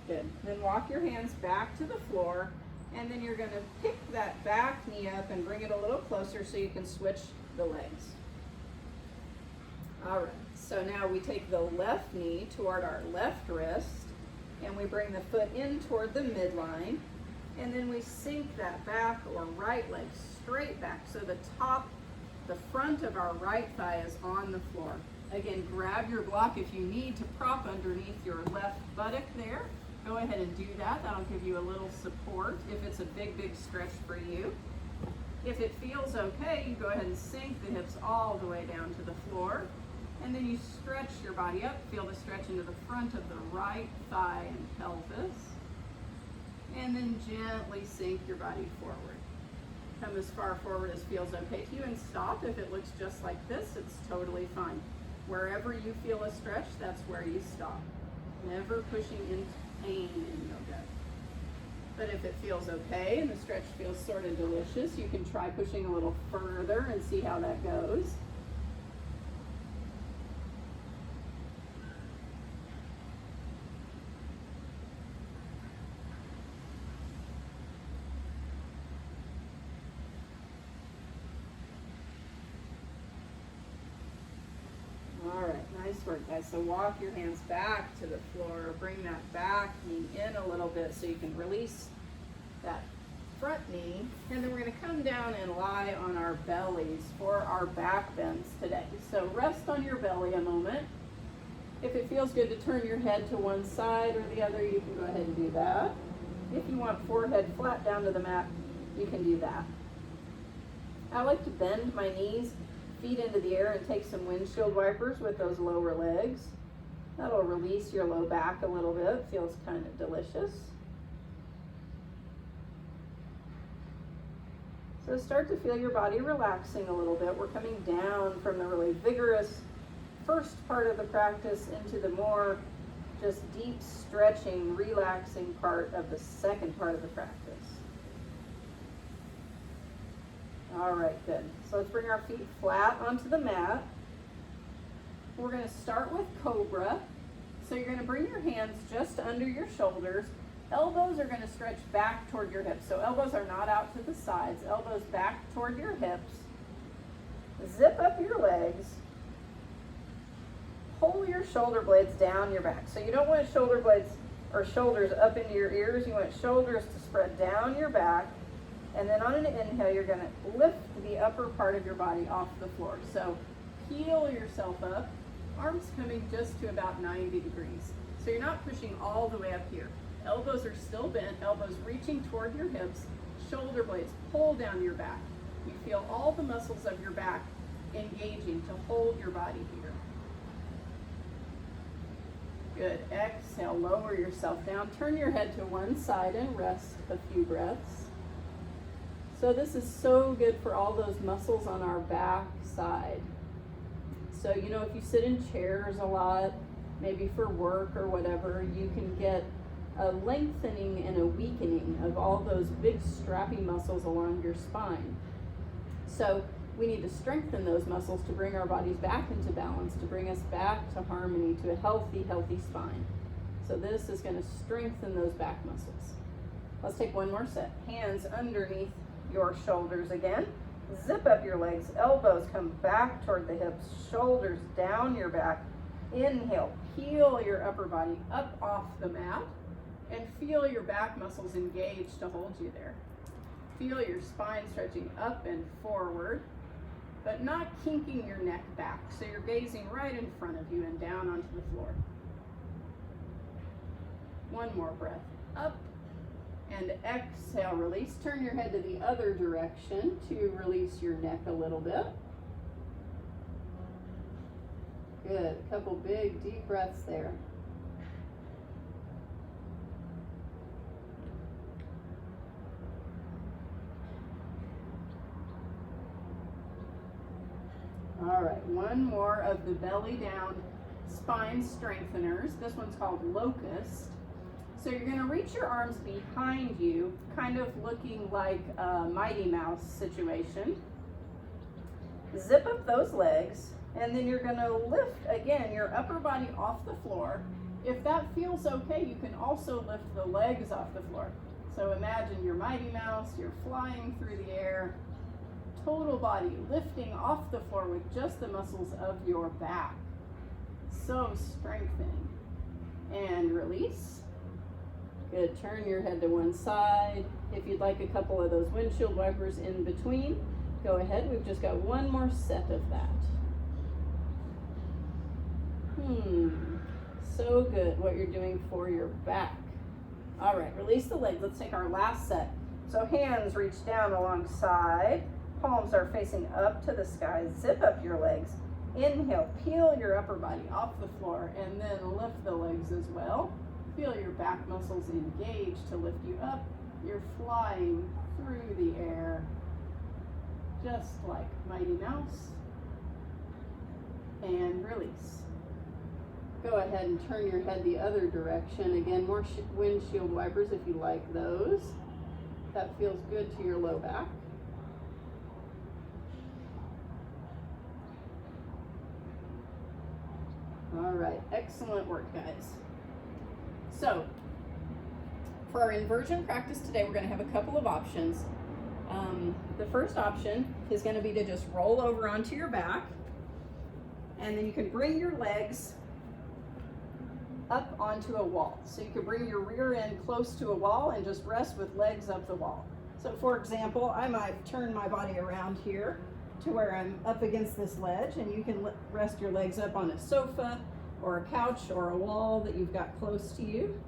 A: Good. Then walk your hands back to the floor, and then you're going to pick that back knee up and bring it a little closer so you can switch the legs. All right, so now we take the left knee toward our left wrist, and we bring the foot in toward the midline, and then we sink that back or right leg straight back so the front of our right thigh is on the floor. Again, grab your block if you need to prop underneath your left buttock there. Go ahead and do that. That'll give you a little support if it's a big, big stretch for you. If it feels okay, you go ahead and sink the hips all the way down to the floor. And then you stretch your body up. Feel the stretch into the front of the right thigh and pelvis. And then gently sink your body forward. Come as far forward as feels okay to you and stop. If it looks just like this, it's totally fine. Wherever you feel a stretch, that's where you stop. Never pushing into pain in yoga. But if it feels okay and the stretch feels sort of delicious, you can try pushing a little further and see how that goes. Nice work, guys. So walk your hands back to the floor. Bring that back knee in a little bit so you can release that front knee. And then we're going to come down and lie on our bellies for our back bends today. So rest on your belly a moment. If it feels good to turn your head to one side or the other, you can go ahead and do that. If you want forehead flat down to the mat, you can do that. I like to bend my knees, feet into the air, and take some windshield wipers with those lower legs. That'll release your low back a little bit. Feels kind of delicious. So start to feel your body relaxing a little bit. We're coming down from the really vigorous first part of the practice into the more just deep stretching, relaxing part of the second part of the practice. All right, good. So let's bring our feet flat onto the mat. We're going to start with Cobra. So you're going to bring your hands just under your shoulders. Elbows are going to stretch back toward your hips. So elbows are not out to the sides. Elbows back toward your hips. Zip up your legs. Pull your shoulder blades down your back. So you don't want shoulder blades or shoulders up into your ears. You want shoulders to spread down your back. And then on an inhale, you're going to lift the upper part of your body off the floor. So heel yourself up, arms coming just to about 90 degrees. So you're not pushing all the way up here. Elbows are still bent, elbows reaching toward your hips, shoulder blades pull down your back. You feel all the muscles of your back engaging to hold your body here. Good. Exhale, lower yourself down. Turn your head to one side and rest a few breaths. So this is so good for all those muscles on our back side. So, you know, if you sit in chairs a lot, maybe for work or whatever, you can get a lengthening and a weakening of all those big strappy muscles along your spine. So we need to strengthen those muscles to bring our bodies back into balance, to bring us back to harmony, to a healthy spine. So this is going to strengthen those back muscles. Let's take one more set. Hands underneath your shoulders again. Zip up your legs, elbows come back toward the hips, shoulders down your back. Inhale, peel your upper body up off the mat and feel your back muscles engage to hold you there. Feel your spine stretching up and forward, but not kinking your neck back. So you're gazing right in front of you and down onto the floor. One more breath. Up and exhale, release. Turn your head to the other direction to release your neck a little bit. Good. A couple big, deep breaths there. All right, one more of the belly down spine strengtheners. This one's called locust. So you're going to reach your arms behind you, kind of looking like a Mighty Mouse situation. Zip up those legs, and then you're going to lift, again, your upper body off the floor. If that feels okay, you can also lift the legs off the floor. So imagine your Mighty Mouse, you're flying through the air, total body lifting off the floor with just the muscles of your back. So strengthening. And release. Good. Turn your head to one side. If you'd like a couple of those windshield wipers in between, go ahead. We've just got one more set of that. So good what you're doing for your back. All right, release the legs. Let's take our last set. So hands reach down alongside. Palms are facing up to the sky. Zip up your legs. Inhale, peel your upper body off the floor and then lift the legs as well. Feel your back muscles engage to lift you up. You're flying through the air, just like Mighty Mouse. And release. Go ahead and turn your head the other direction. Again, more windshield wipers if you like those. That feels good to your low back. All right, excellent work, guys. So, for our inversion practice today, we're going to have a couple of options. The first option is going to be to just roll over onto your back, and then you can bring your legs up onto a wall. So you can bring your rear end close to a wall and just rest with legs up the wall. So for example, I might turn my body around here to where I'm up against this ledge, and you can rest your legs up on a sofa or a couch or a wall that you've got close to you.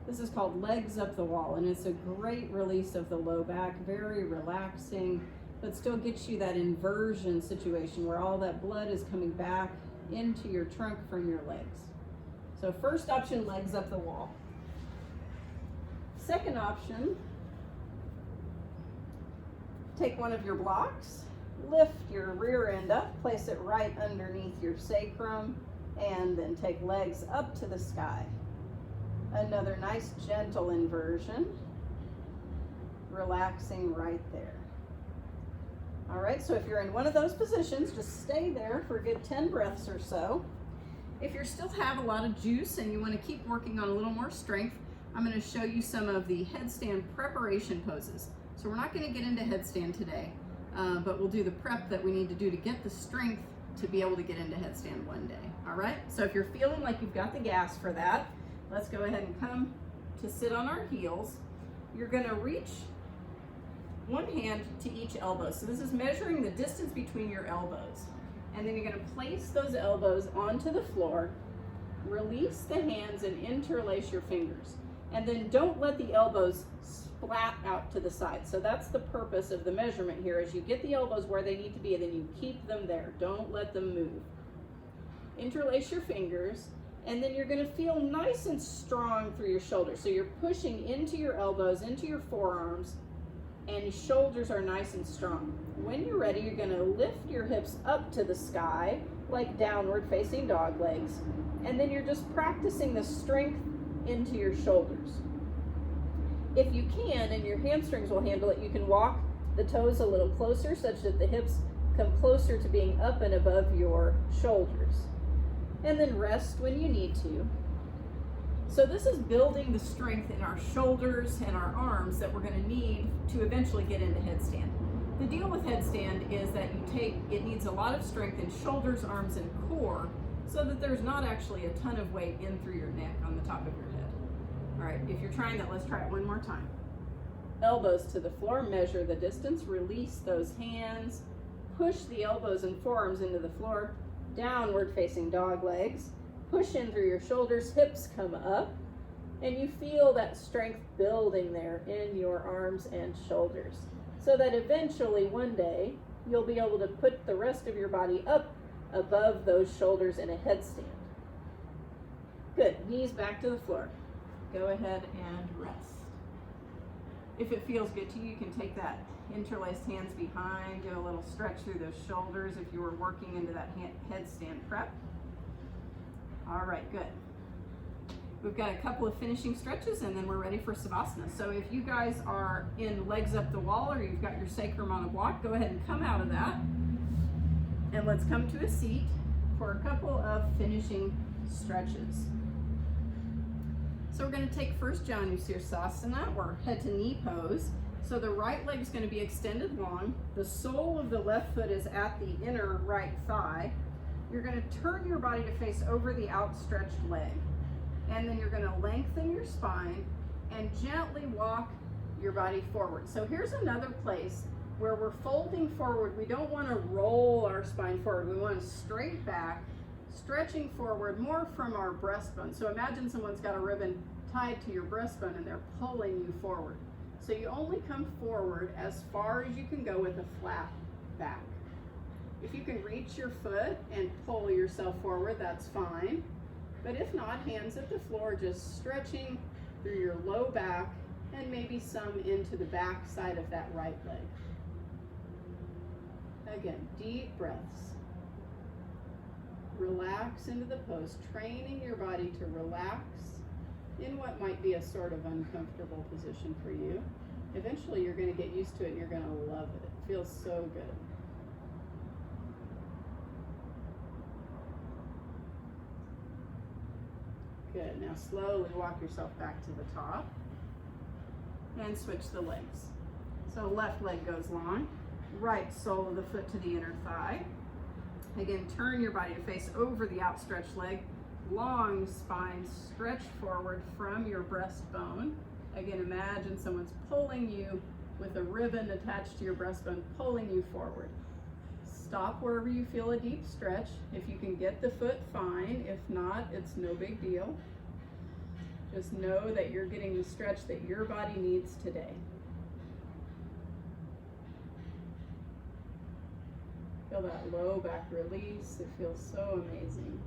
A: This is called legs up the wall, and it's a great release of the low back, very relaxing, but still gets you that inversion situation where all that blood is coming back into your trunk from your legs. So first option, legs up the wall. Second option, take one of your blocks, lift your rear end up, place it right underneath your sacrum, and then take legs up to the sky. Another nice gentle inversion, relaxing right there. All right, so if you're in one of those positions, just stay there for a good 10 breaths or so. If you still have a lot of juice and you want to keep working on a little more strength, I'm going to show you some of the headstand preparation poses. So we're not going to get into headstand today, but we'll do the prep that we need to do to get the strength to be able to get into headstand one day. All right, so if you're feeling like you've got the gas for that, let's go ahead and come to sit on our heels. You're going to reach one hand to each elbow. So this is measuring the distance between your elbows. And then you're going to place those elbows onto the floor, release the hands and interlace your fingers. And then don't let the elbows splat out to the side. So that's the purpose of the measurement here, is you get the elbows where they need to be and then you keep them there. Don't let them move. Interlace your fingers And then you're going to feel nice and strong through your shoulders. So you're pushing into your elbows, into your forearms, and your shoulders are nice and strong. When you're ready, you're going to lift your hips up to the sky, like downward facing dog legs. And then you're just practicing the strength into your shoulders. If you can, and your hamstrings will handle it, you can walk the toes a little closer such that the hips come closer to being up and above your shoulders. And then rest when you need to. So this is building the strength in our shoulders and our arms that we're going to need to eventually get into headstand. The deal with headstand is that it needs a lot of strength in shoulders, arms, and core so that there's not actually a ton of weight in through your neck on the top of your head. All right, if you're trying that, let's try it one more time. Elbows to the floor, measure the distance, release those hands, push the elbows and forearms into the floor, downward facing dog legs, push in through your shoulders, hips come up, and you feel that strength building there in your arms and shoulders, so that eventually one day you'll be able to put the rest of your body up above those shoulders in a headstand. Good, knees back to the floor. Go ahead and rest. If it feels good to you, you can take that interlaced hands behind, get a little stretch through those shoulders if you were working into that headstand prep. All right, good. We've got a couple of finishing stretches and then we're ready for Savasana. So if you guys are in legs up the wall or you've got your sacrum on a block, go ahead and come out of that. And let's come to a seat for a couple of finishing stretches. So we're going to take first Janu Sirsasana, or head to knee pose. So the right leg is going to be extended long. The sole of the left foot is at the inner right thigh. You're going to turn your body to face over the outstretched leg. And then you're going to lengthen your spine and gently walk your body forward. So here's another place where we're folding forward. We don't want to roll our spine forward. We want to straight back, stretching forward more from our breastbone. So imagine someone's got a ribbon tied to your breastbone and they're pulling you forward. So you only come forward as far as you can go with a flat back. If you can reach your foot and pull yourself forward, that's fine. But if not, hands at the floor, just stretching through your low back and maybe some into the back side of that right leg. Again, deep breaths. Relax into the pose, training your body to relax in what might be a sort of uncomfortable position for you. Eventually you're going to get used to it and you're going to love it. It feels so good. Good. Now slowly walk yourself back to the top and switch the legs. So left leg goes long, right sole of the foot to the inner thigh. Again, turn your body to face over the outstretched leg. Long spine, stretch forward from your breastbone. Again, imagine someone's pulling you with a ribbon attached to your breastbone, pulling you forward. Stop wherever you feel a deep stretch. If you can get the foot, fine. If not, it's no big deal. Just know that you're getting the stretch that your body needs today. Feel that low back release. It feels so amazing.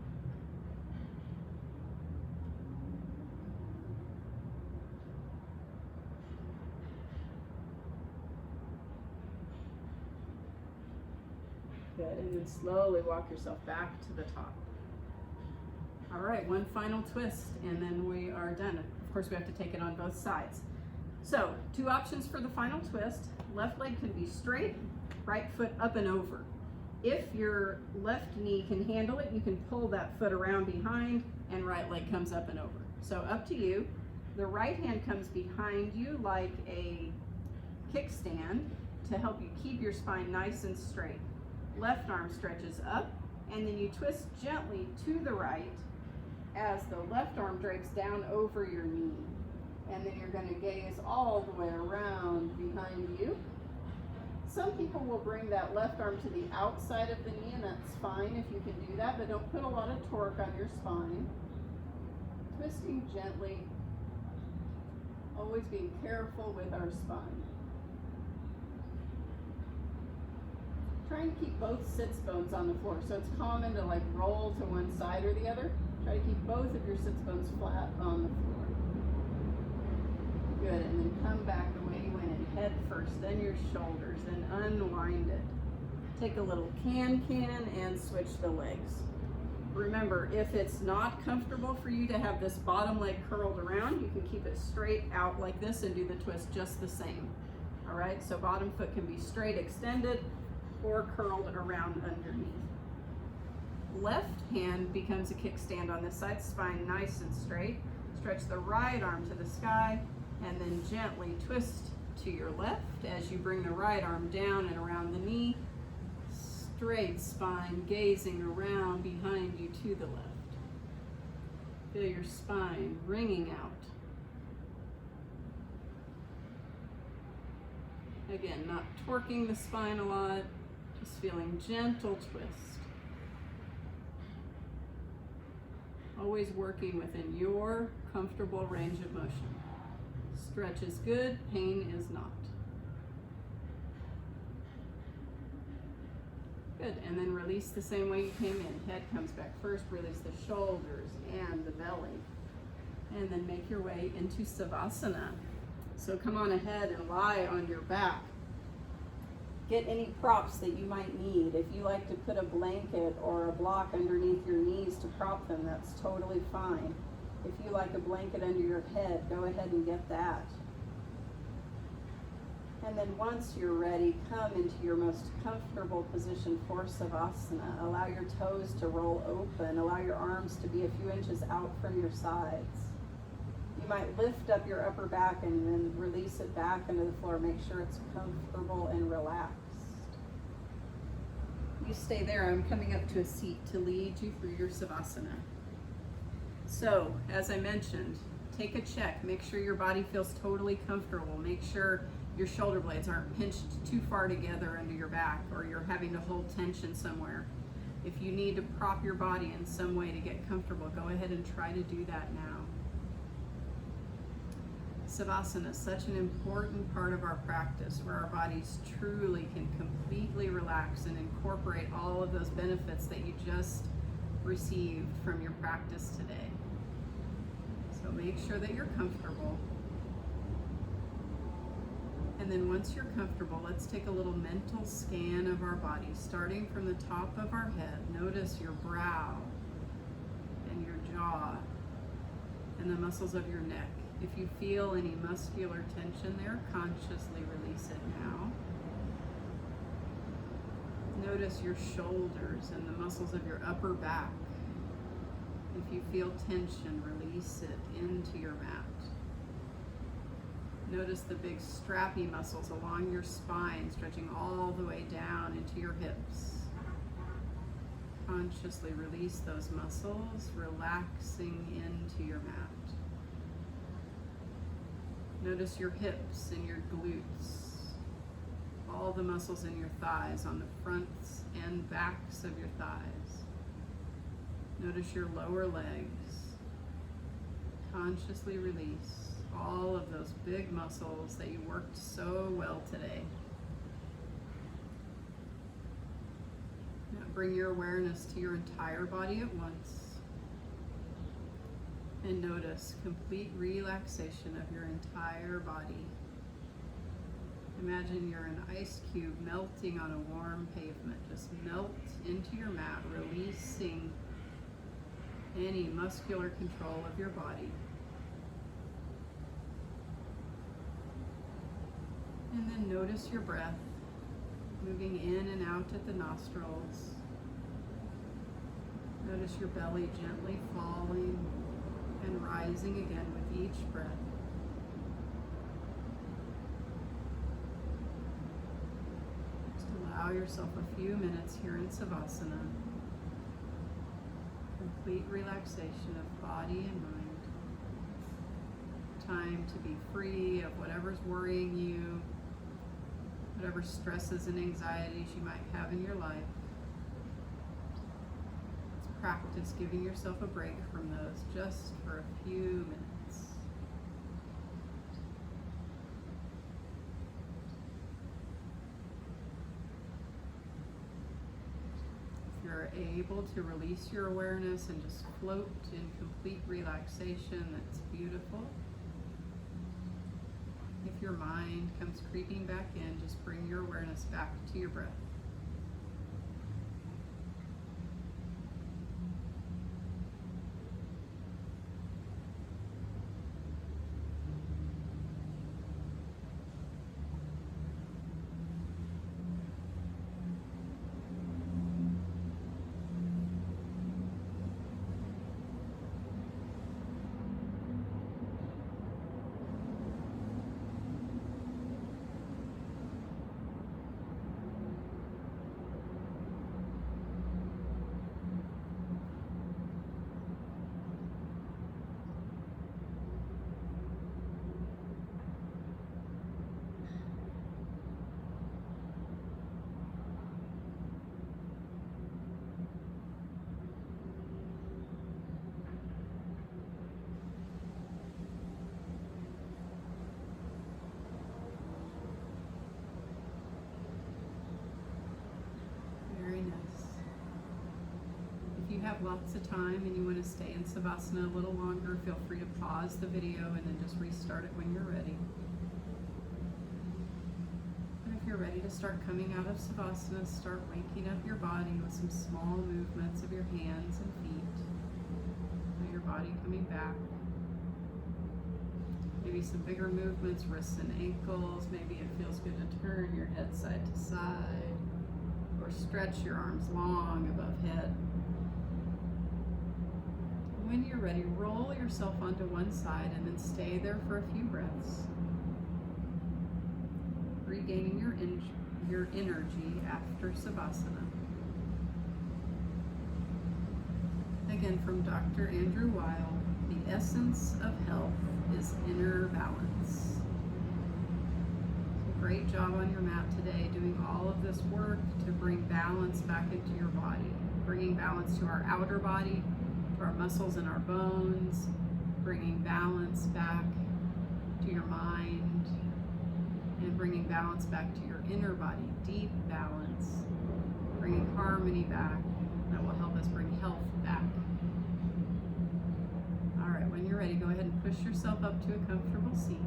A: Good, and then slowly walk yourself back to the top. All right, one final twist, and then we are done. Of course, we have to take it on both sides. So, two options for the final twist. Left leg can be straight, right foot up and over. If your left knee can handle it, you can pull that foot around behind, and right leg comes up and over. So up to you. The right hand comes behind you like a kickstand to help you keep your spine nice and straight. Left arm stretches up, and then you twist gently to the right as the left arm drapes down over your knee. And then you're going to gaze all the way around behind you. Some people will bring that left arm to the outside of the knee, and that's fine if you can do that, but don't put a lot of torque on your spine. Twisting gently, always being careful with our spine. Trying to keep both sits bones on the floor. So it's common to like roll to one side or the other. Try to keep both of your sits bones flat on the floor. Good, and then come back the way you went in. Head first, then your shoulders, then unwind it. Take a little can-can and switch the legs. Remember, if it's not comfortable for you to have this bottom leg curled around, you can keep it straight out like this and do the twist just the same. All right, so bottom foot can be straight extended or curled around underneath. Left hand becomes a kickstand on this side, spine nice and straight. Stretch the right arm to the sky and then gently twist to your left as you bring the right arm down and around the knee. Straight spine, gazing around behind you to the left. Feel your spine ringing out. Again, not torquing the spine a lot, just feeling gentle twist. Always working within your comfortable range of motion. Stretch is good, pain is not. Good, and then release the same way you came in. Head comes back first, release the shoulders and the belly. And then make your way into Savasana. So come on ahead and lie on your back. Get any props that you might need. If you like to put a blanket or a block underneath your knees to prop them, that's totally fine. If you like a blanket under your head, go ahead and get that. And then once you're ready, come into your most comfortable position for Savasana. Allow your toes to roll open. Allow your arms to be a few inches out from your sides. You might lift up your upper back and then release it back into the floor. Make sure it's comfortable and relaxed. You stay there. I'm coming up to a seat to lead you through your Savasana. So, as I mentioned, take a check. Make sure your body feels totally comfortable. Make sure your shoulder blades aren't pinched too far together under your back or you're having to hold tension somewhere. If you need to prop your body in some way to get comfortable, go ahead and try to do that now. Savasana is such an important part of our practice where our bodies truly can completely relax and incorporate all of those benefits that you just received from your practice today. So make sure that you're comfortable. And then once you're comfortable, let's take a little mental scan of our body, starting from the top of our head. Notice your brow and your jaw and the muscles of your neck. If you feel any muscular tension there, consciously release it now. Notice your shoulders and the muscles of your upper back. If you feel tension, release it into your mat. Notice the big strappy muscles along your spine, stretching all the way down into your hips. Consciously release those muscles, relaxing into your mat. Notice your hips and your glutes, all the muscles in your thighs on the fronts and backs of your thighs. Notice your lower legs. Consciously release all of those big muscles that you worked so well today. Now bring your awareness to your entire body at once. And notice complete relaxation of your entire body. Imagine you're an ice cube melting on a warm pavement. Just melt into your mat, releasing any muscular control of your body. And then notice your breath moving in and out at the nostrils. Notice your belly gently falling and rising again with each breath. Just allow yourself a few minutes here in Savasana. Complete relaxation of body and mind. Time to be free of whatever's worrying you, whatever stresses and anxieties you might have in your life. Practice giving yourself a break from those just for a few minutes. If you're are able to release your awareness and just float in complete relaxation, that's beautiful. If your mind comes creeping back in, just bring your awareness back to your breath. Very nice. If you have lots of time and you want to stay in Savasana a little longer, feel free to pause the video and then just restart it when you're ready. And if you're ready to start coming out of Savasana, start waking up your body with some small movements of your hands and feet. Feel your body coming back. Maybe some bigger movements, wrists and ankles. Maybe it feels good to turn your head side to side. Or stretch your arms long above head. When you're ready, roll yourself onto one side and then stay there for a few breaths. Regaining your energy after Savasana. Again, from Dr. Andrew Weil, the essence of health is inner balance. Great job on your mat today, doing all of this work to bring balance back into your body, bringing balance to our outer body, to our muscles and our bones, bringing balance back to your mind, and bringing balance back to your inner body, deep balance, bringing harmony back. That will help us bring health back. All right, when you're ready, go ahead and push yourself up to a comfortable seat.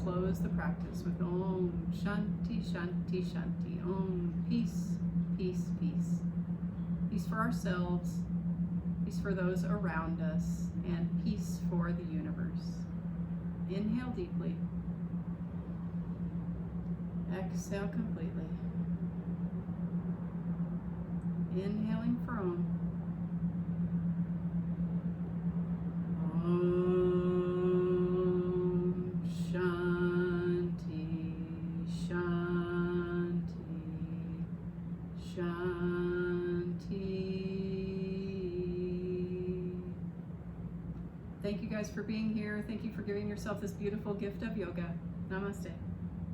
A: Close the practice with Om Shanti Shanti Shanti. Om, peace, peace, peace. Peace for ourselves, peace for those around us, and peace for the universe. Inhale deeply. Exhale completely. Inhaling for Om. Thank you guys for being here. Thank you for giving yourself this beautiful gift of yoga. Namaste.